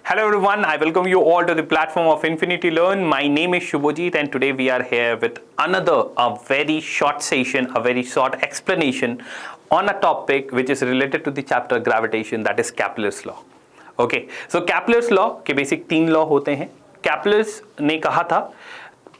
Hello everyone, I welcome you all to the platform of Infinity Learn. My name is Shubhajit and today we are here with a very short session, a very short explanation on a topic which is related to the chapter gravitation, that is Kepler's law. Okay, so Kepler's law के basic 3 law होते हैं. Kepler's ने कहा था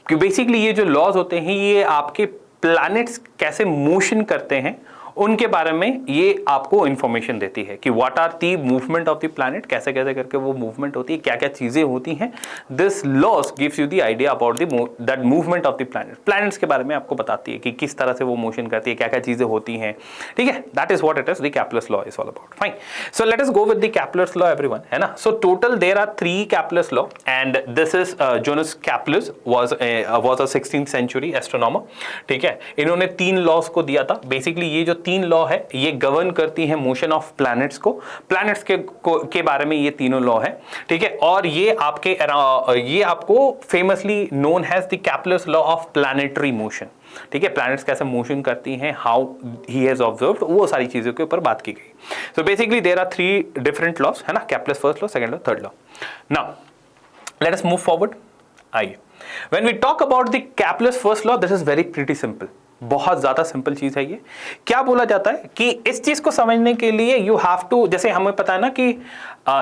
कि basically ये जो laws होते हैं ये आपके प्लैनेट्स कैसे मोशन करते हैं उनके बारे में ये आपको इंफॉर्मेशन देती है कि what are the movement of the planet, कैसे कैसे करके वो मूवमेंट होती है, क्या क्या चीजें होती हैं. This laws gives you the idea about that movement of the planet. Planets के बारे में आपको बताती है कि किस तरह से वो मोशन करती है, क्या क्या चीजें होती हैं. ठीक है, that is what it is the Kepler's law is all about. Fine, so let us go with the Kepler's law everyone, है ना. So total there are 3 Kepler's law and this is Jonas Kepler was a 16th century astronomer. ठीक है, इन्होंने 3 laws को दिया था. Basically ये जो 3 लॉ है ये गवर्न करती है मोशन ऑफ प्लैनेट्स को. प्लैनेट्स के बारे में ये तीनों लॉ है. ठीक है, और ये आपको famously known has the Kepler's law of planetary motion. ठीक है, प्लैनेट्स कैसे मोशन करती हैं, हाउ ही हैज ऑब्जर्व्ड, वो सारी चीजों के ऊपर बात की गई. So basically there are 3 different laws, है ना. Kepler's first law, second law, third law. Now let us move forward. आइए, when we talk about the Kepler's first law, this is very pretty simple. बहुत ज्यादा simple चीज है ये. क्या बोला जाता है कि इस चीज को समझने के लिए यू हैव टू, जैसे हमें पता है ना कि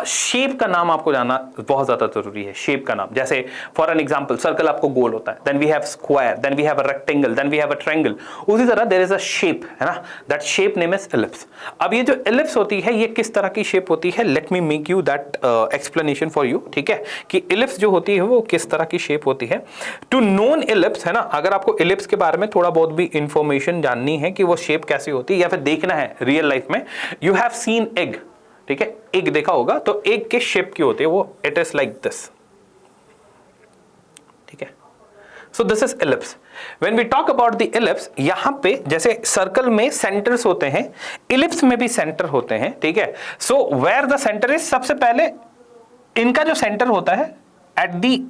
शेप का नाम आपको जानना बहुत ज्यादा जरूरी है. शेप का नाम, जैसे फॉर एन एग्जांपल सर्कल आपको गोल होता है, then we have square, then we have a rectangle, then we have a triangle. उसी तरह देयर इज अ शेप, है ना. That shape name is ellipse. अब ये जो एलिप्स होती है ये किस तरह की शेप होती है, let me make you that explanation for you. ठीक है, कि एलिप्स जो होती है वो किस तरह की शेप होती है. टू नोन एलिप्स, है ना, अगर आपको एलिप्स के बारे में थोड़ा बहुत भी इंफॉर्मेशन जाननी है कि वो शेप कैसी होती है या फिर देखना है रियल लाइफ में, यू हैव सीन एग. ठीक है, एग देखा होगा, तो एग के शेप की होती है वो, इट इज लाइक दिस. ठीक है, so this is ellipse. When we talk about the ellipse, यहां पे जैसे सर्कल में सेंटर्स होते हैं, एलिप्स में भी सेंटर होते हैं. ठीक है, so where the centre is, सबसे पहले इनका जो सेंटर होता है at the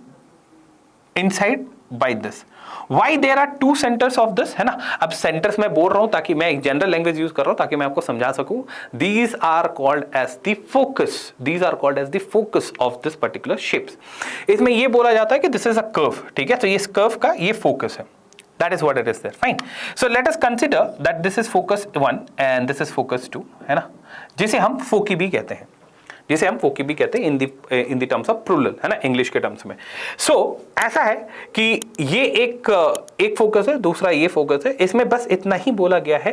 inside by this. Why there are 2 centers of this, है ना. अब सेंटर्स मैं बोल रहा हूं ताकि मैं एक जनरल लैंग्वेज यूज कर रहा हूं ताकि मैं आपको समझा सकूं. These are called as the focus. These are called as the focus of this particular shapes. इसमें ये बोला जाता है कि this is a curve. ठीक है, तो ये कर्व का ये फोकस है. That is what it is there. Fine. So let us consider that this is focus 1 and this is focus 2, है ना, जिसे हम फोकी भी कहते हैं, जिसे हम फोकी भी कहते हैं in the terms of plural, है ना, इंग्लिश के टर्म्स में. सो ऐसा है कि ये एक फोकस है, दूसरा ये फोकस है. इसमें बस इतना ही बोला गया है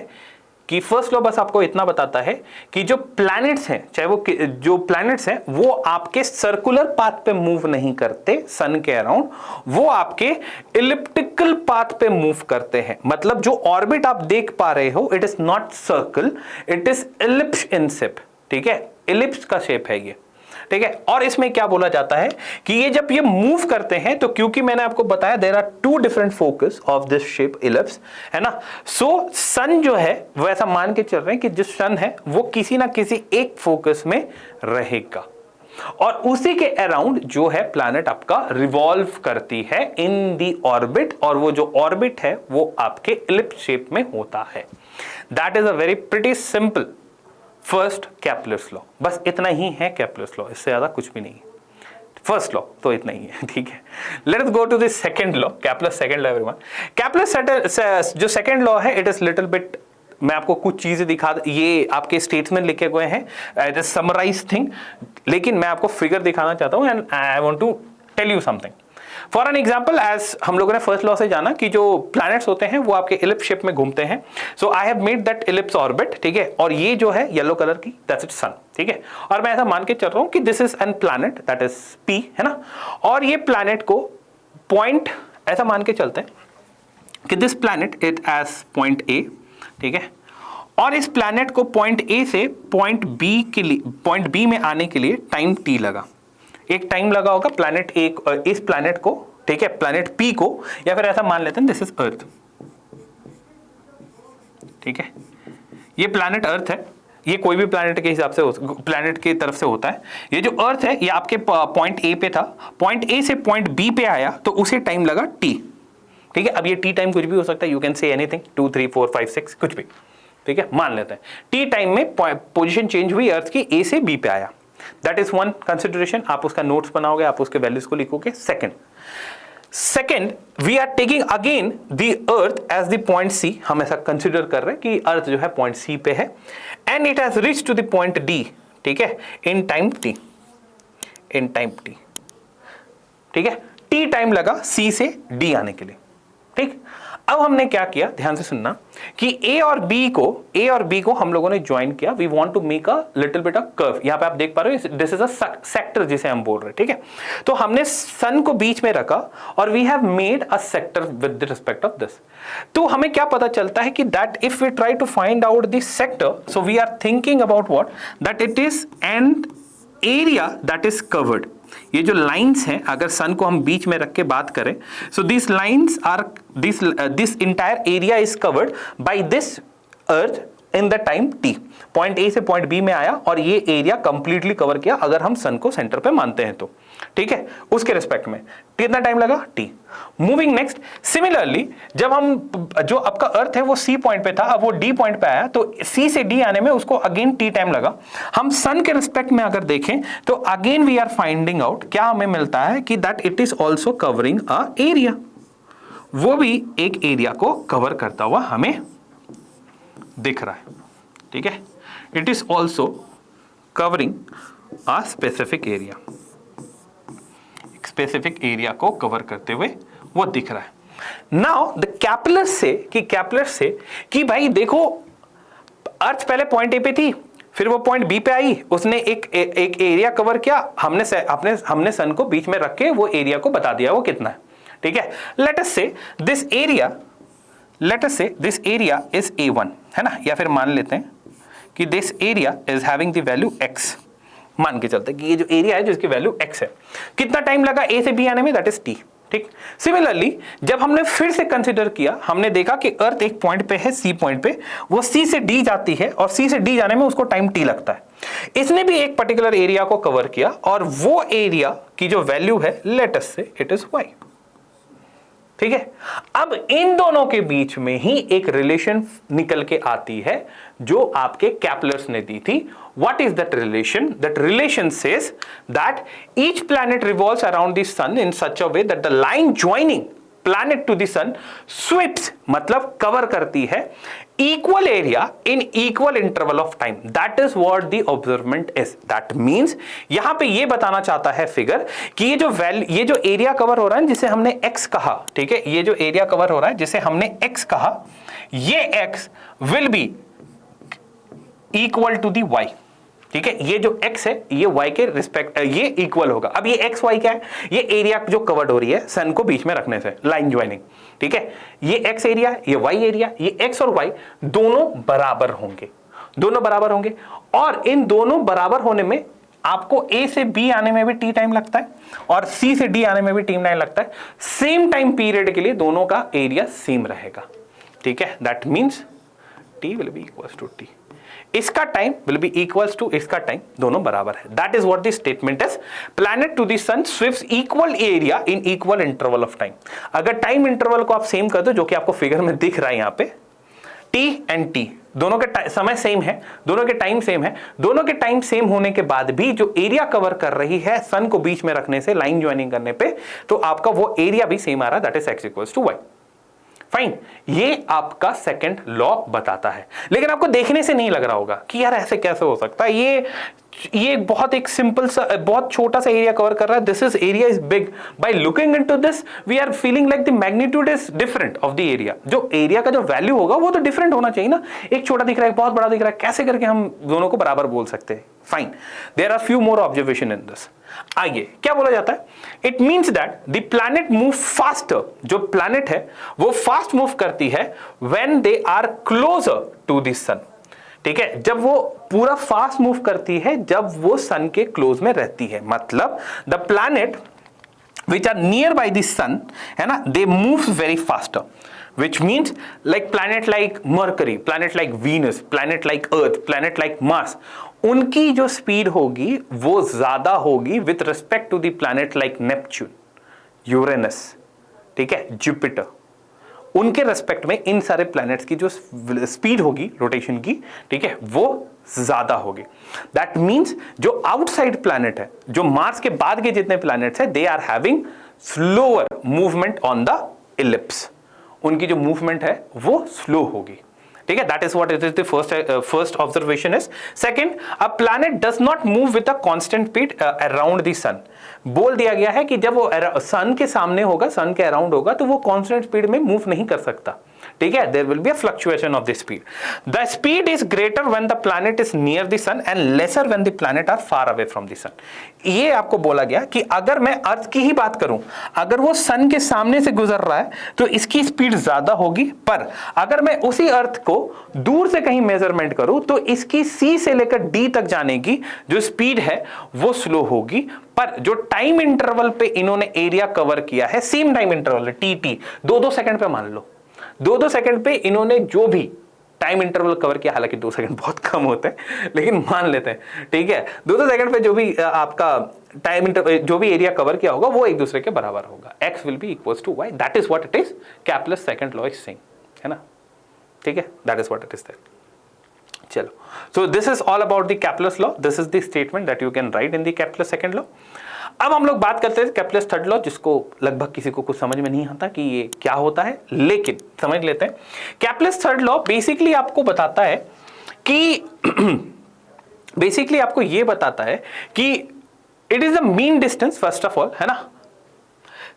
कि फर्स्ट लॉ बस आपको इतना बताता है कि जो प्लैनेट्स हैं, चाहे वो जो प्लैनेट्स हैं वो आपके सर्कुलर पाथ पे मूव नहीं करते सन के अराउंड, वो आपके इलिप्टिकल पाथ पे मूव करते हैं. मतलब जो ऑर्बिट आप देख पा रहे हो, it is not circle, it is ellipse in shape. ठीक है, इलिप्स का शेप है ये. ठीक है, और इसमें क्या बोला जाता है कि ये जब ये मूव करते हैं तो क्योंकि मैंने आपको बताया there are 2 different focus of this shape ellipse, है ना. सो सन जो है वो ऐसा मान के चल रहे हैं कि जो सन है वो किसी ना किसी एक फोकस में रहेगा और उसी के अराउंड जो है प्लैनेट आपका रिवॉल्व करती है इन दी ऑर्बिट, और वो जो ऑर्बिट है वो आपके इलिप्स शेप में होता है. That is a very pretty simple first Kepler's law. बस इतना ही है Kepler's लॉ, इससे ज्यादा कुछ भी नहीं है. फर्स्ट लॉ तो इतना ही है. ठीक है, let us go to the second law, Kepler's second law everyone. Kepler's जो सेकंड लॉ है, इट इज लिटिल बिट, मैं आपको कुछ चीजें दिखा, ये आपके स्टेट्समेंट लिखे हुए हैं, इट इज समराइज्ड थिंग, लेकिन मैं आपको फिगर दिखाना चाहता हूं and I want to tell you something. For an example, as हम लोगों ने फर्स्ट लॉ से जाना कि जो प्लैनेट्स होते हैं वो आपके इलिप्स शेप में घूमते हैं. So I have made that ellipse orbit. ठीक है, और ये जो है येलो कलर की, दैट्स इट सन. ठीक है, और मैं ऐसा मान के चल रहा हूं कि this is an planet, that is P, है ना. और ये प्लैनेट को पॉइंट ऐसा मान के चलते हैं कि this planet it as point A. ठीक है, और इस प्लैनेट को पॉइंट A से पॉइंट B के लिए, पॉइंट B में आने के लिए टाइम T लगा. एक टाइम लगा होगा प्लैनेट इस प्लैनेट को, ठीक है, प्लैनेट P को, या फिर ऐसा मान लेते हैं दिस इज अर्थ. ठीक है, ये प्लैनेट अर्थ है, ये कोई भी प्लैनेट के हिसाब से प्लैनेट की तरफ से होता है. ये जो अर्थ है ये आपके पॉइंट A पे था, पॉइंट A से पॉइंट B पे आया तो उसे टाइम लगा T. ठीक है, अब ये T टाइम कुछ भी हो सकता है, यू कैन से एनीथिंग, 2 3 4 5 6 कुछ भी. ठीक है, मान लेते हैं T टाइम में पोजीशन चेंज हुई अर्थ की A से B पे आया. That is one consideration. आप उसका नोट्स बनाओगे, आप उसके वैल्यूज को लिखोगे। Second, we are taking again the earth as the point C. हम ऐसा कंसिडर कर रहे हैं कि अर्थ जो है पॉइंट सी पे है, and it has reach to the point D, ठीक है, in time T, in time T, ठीक है, टी टाइम लगा सी से डी आने के लिए, ठीक। अब हमने क्या किया, ध्यान से सुनना, कि ए और बी को हम लोगों ने ज्वाइन किया। We want to make a little bit of curve. यहां पे आप देख पा रहे हो, दिस इज अ सेक्टर जिसे हम बोल रहे हैं, ठीक है। तो हमने सन को बीच में रखा और we have made a sector with respect of this. तो हमें क्या पता चलता है कि that if we try to find out this sector, so we are thinking about what, that it is an area that is covered. ये जो lines हैं, अगर सन को हम बीच में रख के बात करें, so this lines are this entire area is covered by this earth in the time T. Point A से पॉइंट बी में आया और ये एरिया कंप्लीटली कवर किया, अगर हम सन को सेंटर पे मानते हैं तो, ठीक है। उसके रिस्पेक्ट में कितना टाइम लगा, टी। मूविंग नेक्स्ट, सिमिलरली जब हम, जो आपका अर्थ है वो सी पॉइंट पे था, अब वो डी पॉइंट पे आया, तो सी से डी आने में उसको अगेन टी टाइम लगा। हम सन के रिस्पेक्ट में अगर देखें तो again we are finding out, क्या हमें मिलता है कि that it is also covering a area, वो भी एक एरिया को कवर करता हुआ हमें दिख रहा है, ठीक है। It is also covering a specific area, specific area को कवर करते हुए वो दिख रहा है। नाउ द कैपलर से कि भाई देखो, अर्थ पहले पॉइंट ए पे थी, फिर वो पॉइंट बी पे आई, उसने एक एरिया कवर किया, हमने सन को बीच में रख के वो एरिया को बता दिया वो कितना है, ठीक है। लेट अस से दिस एरिया इज A1, है ना, या फिर मान लेते हैं कि this area is having the value x। मान के चलते कि ये जो एरिया है जिसकी वैल्यू x है। कितना टाइम लगा ए से बी आने में, दैट इज t, ठीक। सिमिलरली जब हमने फिर से कंसीडर किया, हमने देखा कि अर्थ एक पॉइंट पे है, सी पॉइंट पे, वो सी से डी जाती है और सी से डी जाने में उसको टाइम t लगता है। इसने भी एक पर्टिकुलर एरिया को कवर किया और वो एरिया की जो वैल्यू है, लेट अस से इट इज y, ठीक है। अब इन दोनों के बीच में ही एक रिलेशन निकल के आती है जो आपके कैपलर्स ने दी थी। What is that relation? That relation says that each planet revolves around the sun in such a way that the line joining planet to the sun sweeps, मतलब कवर करती है equal area in equal interval of time. That is what the observation is. That means यहां पे ये बताना चाहता है figure कि ये जो एरिया कवर हो रहा है जिसे हमने x कहा, ठीक है, ये जो एरिया कवर हो रहा है जिसे हमने x कहा, ये x will be equal to the y, ठीक है। ये जो x है ये y के रिस्पेक्ट, ये इक्वल होगा। अब ये x y क्या है, ये एरिया जो कवर्ड हो रही है सन को बीच में रखने से, लाइन ज्वाइनिंग, ठीक है। ये x एरिया, ये y एरिया, ये x और y दोनों बराबर होंगे, और इन दोनों बराबर होने में आपको a से b आने में भी t टाइम लगता है और c से d आने में भी t टाइम लगता है। सेम टाइम पीरियड के लिए दोनों का एरिया सेम रहेगा, ठीक है। That means t will be equals to t, इसका time will be equals to इसका टाइम, दोनों बराबर है। That is what the statement is, planet to the sun swifts equal area in equal interval of time. अगर time interval को आप same कर दो, जो कि आपको फिगर में दिख रहा है यहाँ पे, t एंड t दोनों के समय सेम है, दोनों के टाइम सेम है, दोनों के टाइम सेम होने के बाद भी जो एरिया कवर कर रही है सन को बीच में रखने से, लाइन ज्वाइनिंग करने पे, तो आपका वो एरिया भी सेम आ रहा है, that is x equals to y। Fine, ये आपका सेकंड लॉ बताता है। लेकिन आपको देखने से नहीं लग रहा होगा कि यार ऐसे कैसे हो सकता है, ये बहुत एक सिंपल सा, बहुत छोटा सा एरिया कवर कर रहा है, this is area is big. By looking into this we are feeling like the magnitude is different of the area. जो एरिया का जो वैल्यू होगा वो तो डिफरेंट होना चाहिए ना, एक छोटा दिख रहा है, बहुत बड़ा दिख रहा है, कैसे करके हम दोनों को बराबर बोल सकते हैं। Fine, there are few more observation in this. आगे क्या बोला जाता है, it means that the planet move faster, जो प्लैनेट है वो फास्ट मूव करती है when they are closer to the sun, ठीक है। जब वो पूरा फास्ट मूव करती है जब वो सन के क्लोज में रहती है, मतलब the planet which are nearby the sun, है ना, they move very faster, which means like planet like Mercury, planet like Venus, planet like Earth, planet like Mars, उनकी जो स्पीड होगी वो ज्यादा होगी with respect to the planet like Neptune, Uranus, ठीक है, जुपिटर, उनके रेस्पेक्ट में इन सारे प्लैनेट्स की जो स्पीड होगी रोटेशन की, ठीक है, वो ज्यादा होगी। दैट मींस जो आउटसाइड प्लैनेट है, जो मार्स के बाद के जितने प्लैनेट्स है, they are having slower movement on the ellipse. उनकी जो मूवमेंट है वो स्लो होगी, ठीक है। That is what it is the first observation is. Second, a planet does not move with a constant speed around the sun. बोल दिया गया है कि जब वो सन के सामने होगा, सन के अराउंड होगा, तो वो कांस्टेंट स्पीड में मूव नहीं कर सकता, ठीक है। There will be a fluctuation of the speed. The speed is greater when the planet is near the sun and lesser when the planet are far away from the sun. ये आपको बोला गया कि अगर मैं अर्थ की ही बात करूं, अगर वो सन के सामने से गुजर रहा है तो इसकी स्पीड ज्यादा होगी, पर अगर मैं उसी अर्थ को दूर से कहीं मेजरमेंट करूं तो इसकी सी से लेकर डी तक जाने की जो स्पीड है वो स्लो होगी। पर जो टाइम इंटरवल पे इन्होंने एरिया कवर किया है, सेम टाइम इंटरवल है, टी, 2-2 सेकंड पे मान लो, 2-2 सेकंड पे इन्होंने जो भी टाइम इंटरवल कवर किया, हालांकि 2 सेकंड बहुत कम होते हैं लेकिन मान लेते हैं, ठीक है, 2-2 सेकंड पे जो भी आपका टाइम इंटरवल, जो भी एरिया कवर किया होगा वो एक दूसरे के बराबर होगा। x will be equals to y, that is what it is Kepler's second law is saying, है ना, ठीक है, that is what it is that. चलो, so this is all about the Kepler's law, this is the statement that you can write in the Kepler's second law. अब हम लोग बात करते हैं कैपलस थर्ड लॉ, जिसको लगभग किसी को कुछ समझ में नहीं आता कि ये क्या होता है, लेकिन समझ लेते हैं। कैपलस थर्ड लॉ बेसिकली आपको बताता है कि बेसिकली आपको ये बताता है कि it is the mean distance first of all, है ना,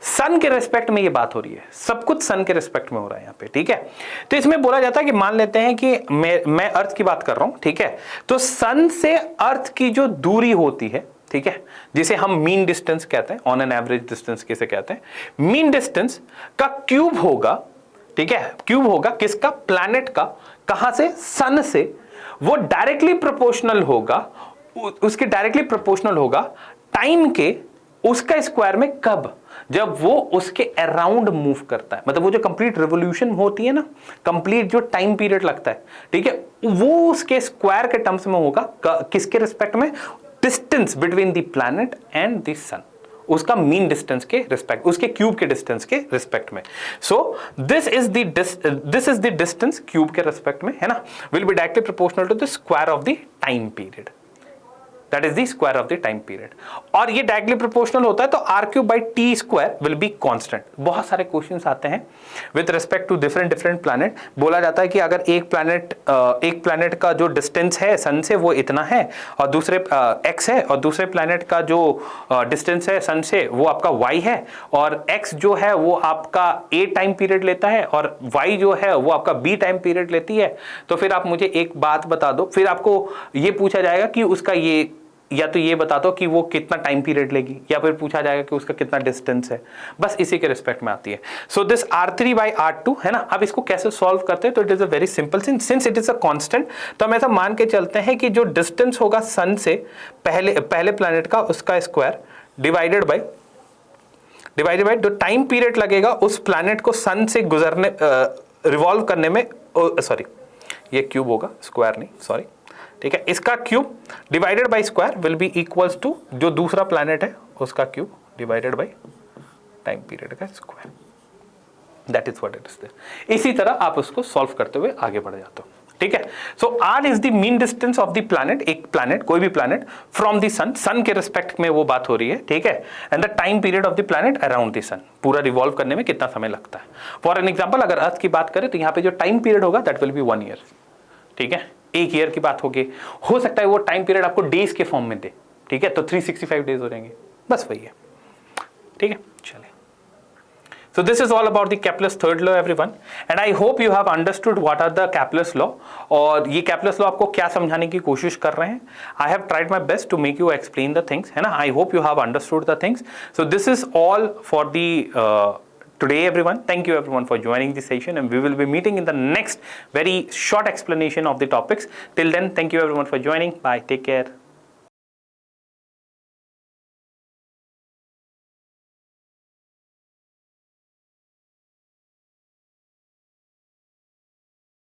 सन के रेस्पेक्ट में ये बात हो रही है, सब कुछ सन के रेस्पेक्ट में हो रहा है यहाँ पे, ठीक है। तो इसमें बोला जाता है कि मान लेते हैं कि मैं अर्थ की बात कर रहा हूं, ठीक है, तो सन से अर्थ की जो दूरी होती है, ठीक है, जिसे हम मीन डिस्टेंस कहते हैं, ऑन एन एवरेज डिस्टेंस किसे कहते हैं, मीन डिस्टेंस का क्यूब होगा, ठीक है, क्यूब होगा किसका, प्लैनेट का, कहां से, सन से, वो डायरेक्टली प्रोपोर्शनल होगा, उसके डायरेक्टली प्रोपोर्शनल होगा टाइम के उसका स्क्वायर में, कब, जब वो उसके अराउंड मूव करता है, मतलब वो जो कंप्लीट रिवोल्यूशन होती है ना, कंप्लीट जो टाइम पीरियड लगता है, ठीक है, वो उसके स्क्वायर के टर्म्स में होगा, किसके रिस्पेक्ट में, distance between the planet and the sun, उसका मीन डिस्टेंस के रिस्पेक्ट, उसके क्यूब के डिस्टेंस के रिस्पेक्ट में। So this is the distance cube के रिस्पेक्ट में, है ना, will be directly proportional to the square of the time period, that is the square of the time period. और ये डायरेक्टली प्रोपोर्शनल होता है तो r³/t² विल बी कांस्टेंट। बहुत सारे क्वेश्चंस आते हैं with respect to different planet. बोला जाता है कि अगर एक प्लैनेट का जो डिस्टेंस है सन से वो इतना है, और दूसरे x है, और दूसरे प्लैनेट का जो डिस्टेंस है सन से वो आपका y है, और x जो है वो आपका a टाइम पीरियड लेता है और y जो है वो आपका b टाइम पीरियड लेती है, तो फिर आप मुझे एक बात बता दो, फिर आपको ये पूछा जाएगा कि उसका ये, या तो ये बता दो कि वो कितना टाइम पीरियड लेगी, या फिर पूछा जाएगा कि उसका कितना डिस्टेंस है, बस इसी के रिस्पेक्ट में आती है। सो दिस r3/r2, है ना। अब इसको कैसे सॉल्व करते हैं, तो it is a very simple, since it is a constant, तो हम ऐसा मान के चलते हैं कि जो डिस्टेंस होगा सन से पहले प्लैनेट का, उसका स्क्वायर डिवाइडेड बाय जो टाइम पीरियड लगेगा उस प्लैनेट को सन से गुजरने, रिवॉल्व करने में, सॉरी ये क्यूब होगा, स्क्वायर नहीं, सॉरी, ठीक है, इसका cube divided by square will be equals to जो दूसरा प्लैनेट है उसका cube divided by time period का square, that is what it is. इसी तरह आप उसको सॉल्व करते हुए आगे बढ़ जाते हो, ठीक है। सो r is the mean distance of the planet, एक प्लैनेट, कोई भी प्लैनेट, फ्रॉम द सन, सन के रिस्पेक्ट में वो बात हो रही है, ठीक है, and the time period of the planet around the sun, पूरा रिवॉल्व करने में कितना समय लगता है। फॉर एन एग्जांपल, अगर अर्थ की बात करें तो यहाँ पे जो टाइम पीरियड होगा दैट विल बी 1 ईयर, ठीक है, 1 ईयर की बात होगी, हो सकता है वो टाइम पीरियड आपको डेज के फॉर्म में दे, ठीक है, तो 365 डेज हो जाएंगे, बस वही है, ठीक है। चलिए, so this is all about the Kepler's third law everyone, and I hope you have understood what are the Kepler's law, और ये Kepler's law आपको क्या समझाने की कोशिश कर रहे हैं। I have tried my best to make you explain the things, है ना। I hope you have understood the things. So this is all for the today everyone. Thank you everyone for joining the session, and we will be meeting in the next very short explanation of the topics. Till then, thank you everyone for joining. Bye, take care.